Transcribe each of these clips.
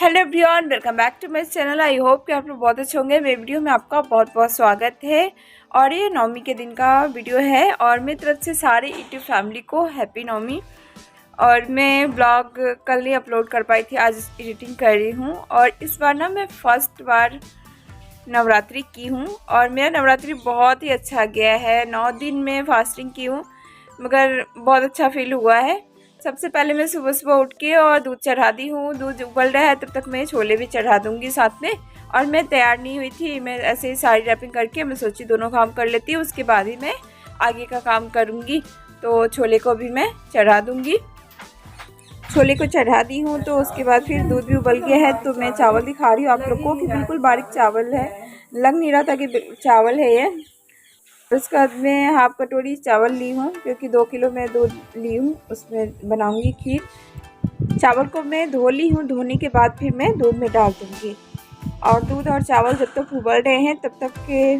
Hello everyone, welcome back to my channel. I hope कि आप लोग बहुत अच्छे होंगे। मेरे वीडियो में आपका बहुत बहुत स्वागत है। और ये नवमी के दिन का वीडियो है और मेरी तरफ से सारे यूट्यूब फैमिली को हैप्पी नवमी। और मैं ब्लॉग कल ही अपलोड कर पाई थी, आज एडिटिंग कर रही हूँ। और इस बार ना मैं फर्स्ट बार नवरात्रि की हूँ और मेरा नवरात्रि बहुत ही अच्छा गया है। 9 दिन में फास्टिंग की हूँ मगर बहुत अच्छा फील हुआ है। सबसे पहले मैं सुबह सुबह उठ के और दूध चढ़ा दी हूँ। दूध उबल रहा है तब तक मैं छोले भी चढ़ा दूँगी साथ में। और मैं तैयार नहीं हुई थी, मैं ऐसे ही साड़ी रैपिंग करके मैं सोची दोनों काम कर लेती हूँ, उसके बाद ही मैं आगे का काम करूँगी। तो छोले को भी मैं चढ़ा दूँगी। छोले को चढ़ा दी हूँ तो उसके बाद फिर दूध भी उबल गया है तो मैं चावल दिखा रही हूँ आप लोग को कि बिल्कुल बारीक चावल है, लग नहीं रहा था कि चावल है ये। उसके बाद मैं हाफ कटोरी चावल ली हूँ क्योंकि 2 किलो मैं दूध ली हूँ, उसमें बनाऊंगी खीर। चावल को मैं धो ली हूँ, धोने के बाद फिर मैं दूध में डाल दूँगी। और दूध और चावल जब तक उबल रहे हैं तब तक के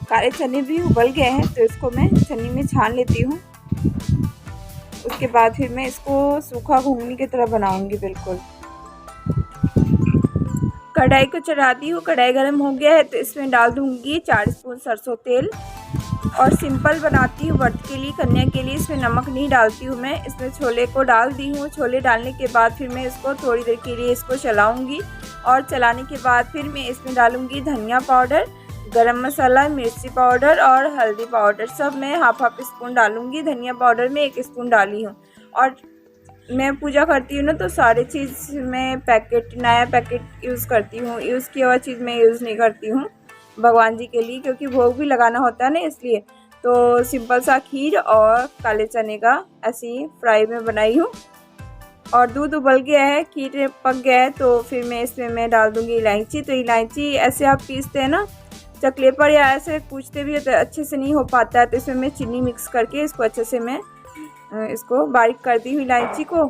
काले चने भी उबल गए हैं तो इसको मैं छन्नी में छान लेती हूँ। उसके बाद फिर मैं इसको सूखा घुगनी की तरह बनाऊंगी बिल्कुल। कढ़ाई को चढ़ा दी हूँ, कढ़ाई गर्म हो गया है तो इसमें डाल दूँगी 4 स्पून सरसों तेल। और सिंपल बनाती हूँ व्रत के लिए, कन्या के लिए इसमें नमक नहीं डालती हूँ मैं। इसमें छोले को डाल दी हूँ। छोले डालने के बाद फिर मैं इसको थोड़ी देर के लिए इसको चलाऊँगी। और चलाने के बाद फिर मैं इसमें डालूँगी धनिया पाउडर, गरम मसाला, मिर्ची पाउडर और हल्दी पाउडर, सब मैं हाफ स्पून डालूँगी। धनिया पाउडर में 1 स्पून डाली हूँ। और मैं पूजा करती हूँ ना तो सारी चीज़ मैं पैकेट, नया पैकेट यूज़ करती हूँ। यूज़ किया हुआ चीज़ मैं यूज़ नहीं करती हूँ भगवान जी के लिए, क्योंकि भोग भी लगाना होता है ना, इसलिए। तो सिंपल सा खीर और काले चने का ऐसी फ्राई में बनाई हूँ। और दूध उबल गया है, खीर पक गया है तो फिर मैं इसमें मैं डाल दूँगी इलायची। तो इलायची ऐसे आप पीसते हैं ना चकले पर या ऐसे कूचते भी तो अच्छे से नहीं हो पाता है, तो इसमें मैं चीनी मिक्स करके इसको अच्छे से मैं इसको बारीक कर दी हूँ इलायची को।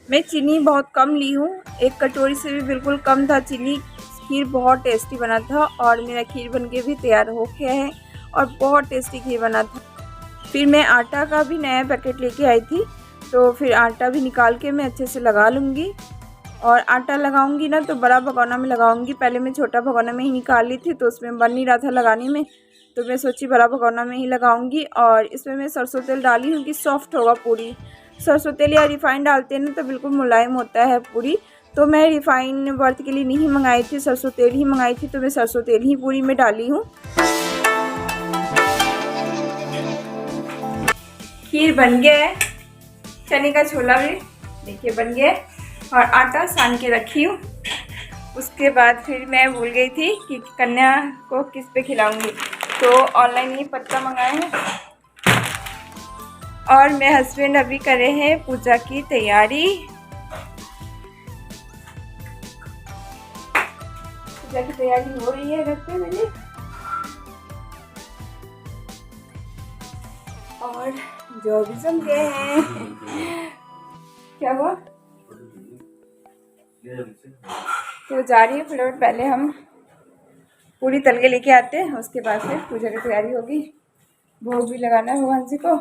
मैं चीनी बहुत कम ली हूँ, 1 कटोरी से भी बिल्कुल कम था चीनी। खीर बहुत टेस्टी बना था और मेरा खीर बनके भी तैयार हो गया है और बहुत टेस्टी खीर बना था। फिर मैं आटा का भी नया पैकेट लेके आई थी तो फिर आटा भी निकाल के मैं अच्छे से लगा लूँगी। और आटा लगाऊंगी ना तो बड़ा भगोना में लगाऊंगी। पहले मैं छोटा भगोना में ही निकाल ली थी तो उसमें बन नहीं रहा था लगाने में, तो मैं सोची बड़ा भगोना में ही लगाऊंगी। और इसमें मैं सरसों तेल डाली हूँ कि सॉफ्ट होगा पूरी। सरसों तेल या रिफ़ाइन डालते हैं ना तो बिल्कुल मुलायम होता है पूरी। तो मैं रिफ़ाइन व्रत के लिए नहीं मंगाई थी, सरसों तेल ही मंगाई थी, तो मैं सरसों तेल ही पूरी में डाली हूँ। खीर बन गया है, चने का छोला भी देखिए बन गया है और आटा सान के रखी हूँ। उसके बाद फिर मैं भूल गई थी कि कन्या को किस पे खिलाऊंगी, तो ऑनलाइन ही पत्ता मंगाए हैं। और मेरे हस्बैंड अभी कर रहे हैं पूजा की तैयारी। पूजा की तैयारी हो रही है घर पे मेरी। और जो भी जम गए हैं क्या हुआ तो जा रही है फटाफट। पहले हम पूरी तल के लेके आते हैं, उसके बाद फिर पूजा की तैयारी होगी। भोग भी लगाना है भगवान जी को।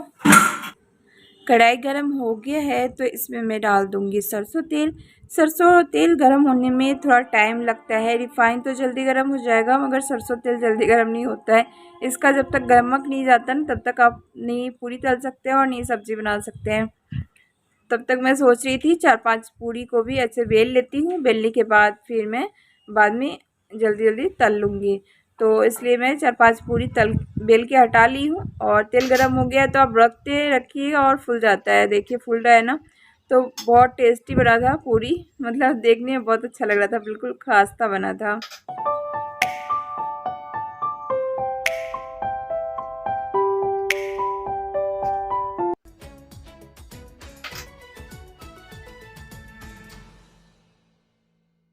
कढ़ाई गरम हो गया है तो इसमें मैं डाल दूंगी सरसों तेल। सरसों तेल गरम होने में थोड़ा टाइम लगता है। रिफ़ाइन तो जल्दी गरम हो जाएगा मगर सरसों तेल जल्दी गरम नहीं होता है। इसका जब तक गरमक नहीं जाता ना तब तक आप नहीं पूरी तल सकते हैं और नहीं सब्जी बना सकते हैं। तब तक मैं सोच रही थी 4-5 पूरी को भी ऐसे बेल लेती हूँ, बेलने के बाद फिर मैं बाद में जल्दी जल्दी तल लूँगी। तो इसलिए मैं 4-5 पूरी बेल के हटा ली हूँ। और तेल गरम हो गया तो आप रखते रखिए और फूल जाता है, देखिए फूल रहा है ना। तो बहुत टेस्टी बना था पूरी, मतलब देखने में बहुत अच्छा लग रहा था, बिल्कुल खास्ता बना था।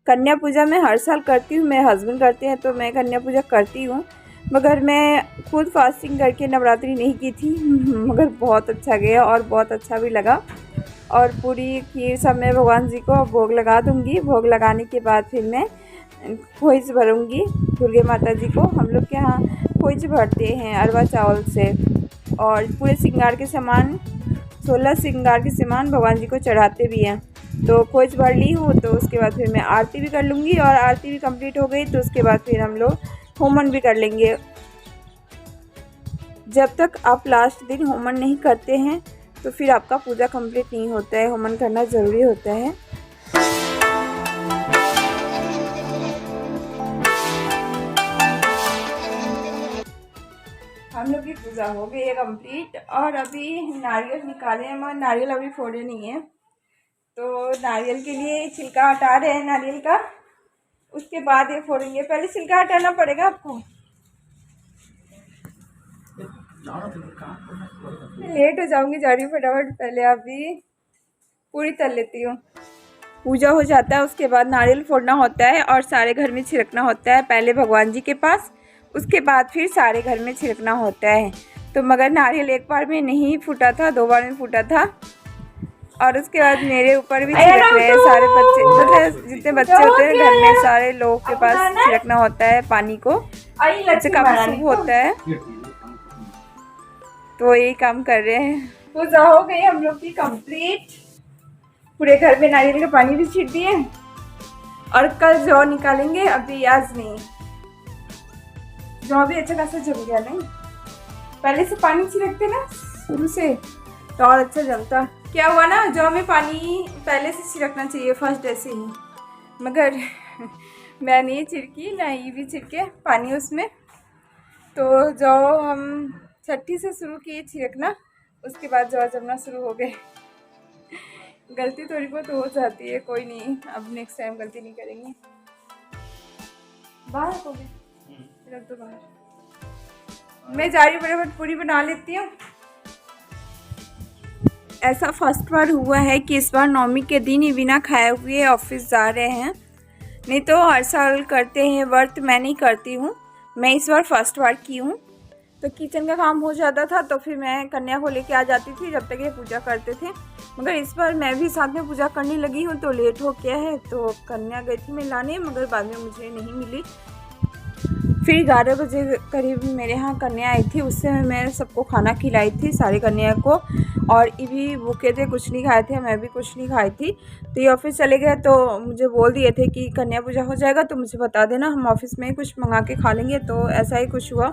कन्या पूजा मैं हर साल करती हूँ, मेरे हस्बैंड करते हैं तो मैं कन्या पूजा करती हूँ, मगर मैं खुद फास्टिंग करके नवरात्रि नहीं की थी मगर बहुत अच्छा गया और बहुत अच्छा भी लगा। और पूरी खीर सब मैं भगवान जी को भोग लगा दूँगी। भोग लगाने के बाद फिर मैं खोइच भरूँगी दुर्गे माता जी को। हम लोग के यहाँ खोइच भरते हैं अरवा चावल से। और पूरे श्रृंगार के सामान 16 श्रृंगार के सामान भगवान जी को चढ़ाते भी हैं। तो खोज भर ली हूँ। तो उसके बाद फिर मैं आरती भी कर लूँगी, और आरती भी कंप्लीट हो गई तो उसके बाद फिर हम लोग होमन भी कर लेंगे। जब तक आप लास्ट दिन होमन नहीं करते हैं तो फिर आपका पूजा कंप्लीट नहीं होता है। होमन करना ज़रूरी होता है। हम लोग की पूजा हो गई है कंप्लीट, और अभी नारियल निकाले हैं, मगर नारियल अभी फोड़े नहीं है। तो नारियल के लिए छिलका हटा रहे हैं नारियल का, उसके बाद ये फोड़ेंगे। पहले छिलका हटाना पड़ेगा आपको, लेट हो जाऊंगी, जा रही हूँ फटाफट। पहले अभी पूरी तल लेती हूँ। पूजा हो जाता है, उसके बाद नारियल फोड़ना होता है और सारे घर में छिड़कना होता है। पहले भगवान जी के पास, उसके बाद फिर सारे घर में छिड़कना होता है। तो मगर नारियल एक बार में नहीं फूटा था, 2 बार में फूटा था। और उसके बाद मेरे ऊपर भी छिड़क रहे हैं सारे बच्चे, मतलब जितने बच्चे होते हैं घर में, सारे लोगों के पास छिड़कना होता है पानी को। इससे काफ़ी शुभ होता है, तो यही काम कर रहे हैं। पूजा हो गई हम लोग की कंप्लीट। पूरे घर में नारियल का पानी भी छीट दिए, और कल जौ निकालेंगे, अभी आज नहीं। जौ भी अच्छा खासा जम गया, नहीं पहले से पानी छिड़कते ना शुरू से तो और अच्छा जमता। क्या हुआ ना, जौ में पानी पहले से छिड़कना चाहिए फर्स्ट डे से ही, मगर मैं नहीं छिड़की, ना ये भी छिड़के पानी उसमें। तो जौ हम छठी से शुरू किए छिड़कना, उसके बाद जौ जमना शुरू हो गए। गलती थोड़ी बहुत हो जाती है, कोई नहीं, अब नेक्स्ट टाइम गलती नहीं करेंगे। बाहर हो गए, रख दो बाहर। मैं जा रही हूँ, फटाफट पूरी बना लेती हूँ। ऐसा फर्स्ट बार हुआ है कि इस बार नवमी के दिन ही बिना खाए हुए ऑफिस जा रहे हैं, नहीं तो हर साल करते हैं व्रत। मैं नहीं करती हूँ, मैं इस बार फर्स्ट बार की हूँ। तो किचन का काम हो जाता था तो फिर मैं कन्या को लेके आ जाती थी जब तक ये पूजा करते थे। मगर इस बार मैं भी साथ में पूजा करने लगी हूँ तो लेट हो गया है। तो कन्या गई थी मैं लाने, मगर बाद में मुझे नहीं मिली। फिर 11 बजे करीब मेरे यहाँ कन्या आई थी, उससे मैं सबको खाना खिलाई थी, सारी कन्या को। और ये भी भूखे थे, कुछ नहीं खाए थे, मैं भी कुछ नहीं खाई थी। तो ये ऑफिस चले गए तो मुझे बोल दिए थे कि कन्या पूजा हो जाएगा तो मुझे बता देना, हम ऑफिस में ही कुछ मंगा के खा लेंगे। तो ऐसा ही कुछ हुआ,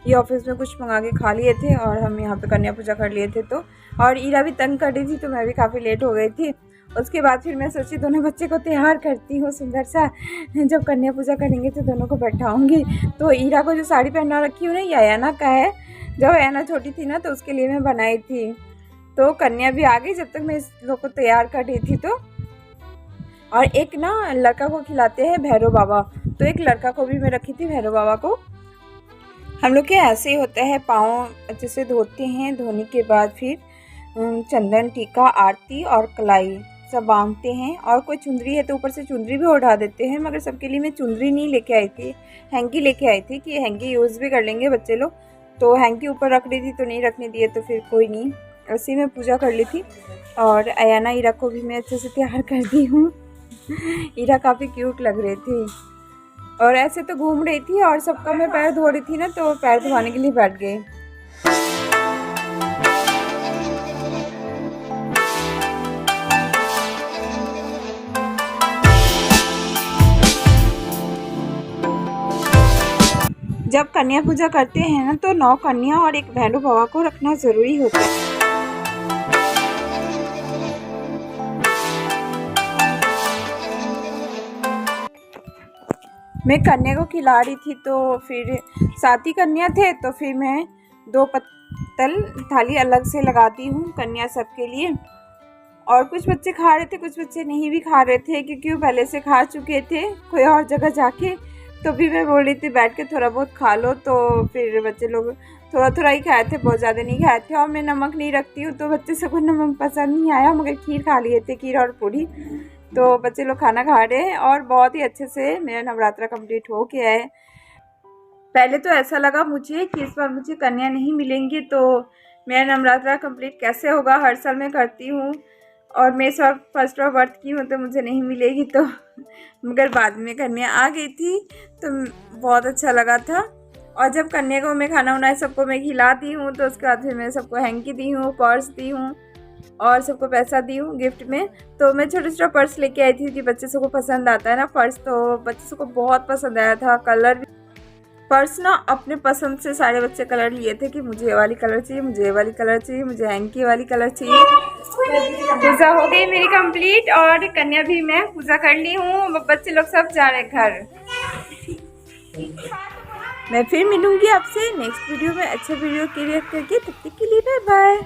ये ऑफिस में कुछ मंगा के खा लिए थे और हम यहाँ पे कन्या पूजा कर लिए थे। तो और ईरा भी तंग कर रही थी तो मैं भी काफ़ी लेट हो गई थी। उसके बाद फिर मैं सोची दोनों बच्चे को तैयार करती हूँ सुंदर सा, जब कन्या पूजा करेंगे तो दोनों को बैठाऊँगी। तो ईरा को जो साड़ी पहना रखी हूँ ना, ये अयाना का है। जब अयाना छोटी थी ना तो उसके लिए मैं बनाई थी। तो कन्या भी आ गई जब तक मैं इस लोग को तैयार कर रही थी। तो और एक ना लड़का को खिलाते हैं भैरव बाबा, तो एक लड़का को भी मैं रखी थी भैरव बाबा को। हम लोग के ऐसे ही होता है, पाँव अच्छे से धोते हैं, धोने के बाद फिर चंदन टीका, आरती और कलाई सब बांधते हैं। और कोई चुंदरी है तो ऊपर से चुंदरी भी उठा देते हैं, मगर सबके लिए मैं चुंदरी नहीं लेके आई थी, हैंकी लेके आई थी कि हैंकी यूज़ भी कर लेंगे बच्चे लोग। तो हैंकी ऊपर रख ली थी तो नहीं रखने दिए, तो फिर कोई नहीं, ऐसे ही मैं पूजा कर ली थी। और अयाना ईरा को भी मैं अच्छे से तैयार कर दी हूँ। ईरा काफ़ी क्यूट लग रही थी और ऐसे तो घूम रही थी, और सबका मैं पैर धो रही थी ना तो पैर धोने के लिए बैठ गए। जब कन्या पूजा करते हैं ना तो 9 कन्या और एक भैरव बाबा को रखना ज़रूरी होता है। मैं कन्या को खिला रही थी तो फिर 7 ही कन्या थे, तो फिर मैं 2 पत्तल थाली अलग से लगाती हूँ कन्या सबके लिए। और कुछ बच्चे खा रहे थे, कुछ बच्चे नहीं भी खा रहे थे, क्योंकि वो पहले से खा चुके थे कोई और जगह जाके। तो भी मैं बोल रही थी बैठ के थोड़ा बहुत खा लो, तो फिर बच्चे लोग थोड़ा थोड़ा ही खाए थे, बहुत ज़्यादा नहीं खाए थे। और मैं नमक नहीं रखती हूँ तो बच्चे सबको नमक पसंद नहीं आया, मगर खीर खा लिए थे, खीर और पूरी। तो बच्चे लोग खाना खा रहे हैं और बहुत ही अच्छे से मेरा नवरात्रा कंप्लीट हो गया है। पहले तो ऐसा लगा मुझे कि इस बार मुझे कन्या नहीं मिलेंगी तो मेरा नवरात्रा कंप्लीट कैसे होगा। हर साल मैं करती हूँ और मैं इस बार फर्स्ट बार व्रत की हूँ तो मुझे नहीं मिलेगी, तो मगर बाद में कन्या आ गई थी तो बहुत अच्छा लगा था। और जब कन्या को मैं खाना वाना सबको मैं खिला दी हूँ तो उसके बाद फिर मैं सबको हैंकी दी हूँ, पर्स दी हूँ। और सबको पैसा दी हूँ गिफ्ट में। तो मैं छोटा छोटा पर्स लेके आई थी कि बच्चे सबको पसंद आता है ना पर्स, तो बच्चे सबको बहुत पसंद आया था। कलर भी पर्स ना अपने पसंद से सारे बच्चे कलर लिए थे कि मुझे ये वाली कलर चाहिए, मुझे ये वाली कलर चाहिए, मुझे हैंकी वाली कलर चाहिए। पूजा हो गई मेरी कंप्लीट और कन्या भी मैं पूजा कर ली हूँ। बच्चे लोग सब जा रहे घर। मैं फिर मिलूंगी आपसे नेक्स्ट वीडियो में अच्छे वीडियो क्रिएट करके। तब तक के लिए बाय बाय।